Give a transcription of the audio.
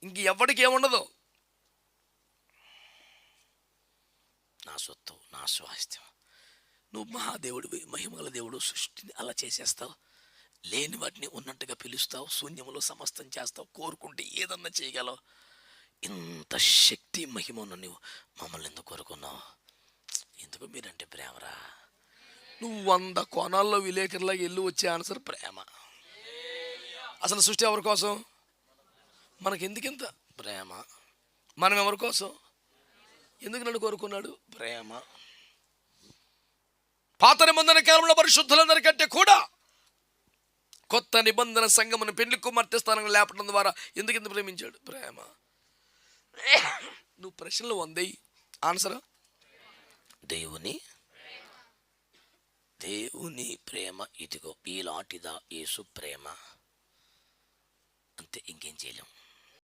ఇంక ఎవరికి ఏముండదు. నా సొత్తు, నా స్వాస్థ్యం. నువ్వు మహాదేవుడివి, మహిమల దేవుడు, సృష్టిని అలా చేసేస్తావు. లేని వాటిని ఉన్నట్టుగా పిలుస్తావు, శూన్యములో సమస్తం చేస్తావు, కోరుకుంటే ఏదన్నా చేయగలవు. ఇంత శక్తి మహిమ ఉన్న నువ్వు మమ్మల్ని ఎందుకు కోరుకున్నావు? ఎందుకు మీరంటే ప్రేమరా. నువ్వు 100 కోణాల్లో విలేకరులాగా వెళ్ళి వచ్చే ఆన్సర్ ప్రేమ. అసలు సృష్టి ఎవరి కోసం? మనకెందుకింత ప్రేమ? మనం ఎవరి కోసం? ఎందుకు నన్ను కోరుకున్నాడు? ప్రేమ. పాత నిబంధన కాలంలో పరిశుద్ధులందరికంటే కూడా కొత్త నిబంధన సంఘమును పెళ్లి కుమార్తె స్థానంలో లేపడం ద్వారా ఎందుకు ఇంత ప్రేమించాడు? ప్రేమ. నువ్వు ప్రశ్నలు 100 ఆన్సర్ దేవుని ప్రేమ ఇదిగో, ఈలాంటిదా యేసు ప్రేమ. అంతే, ఇంకేం చేయలేం.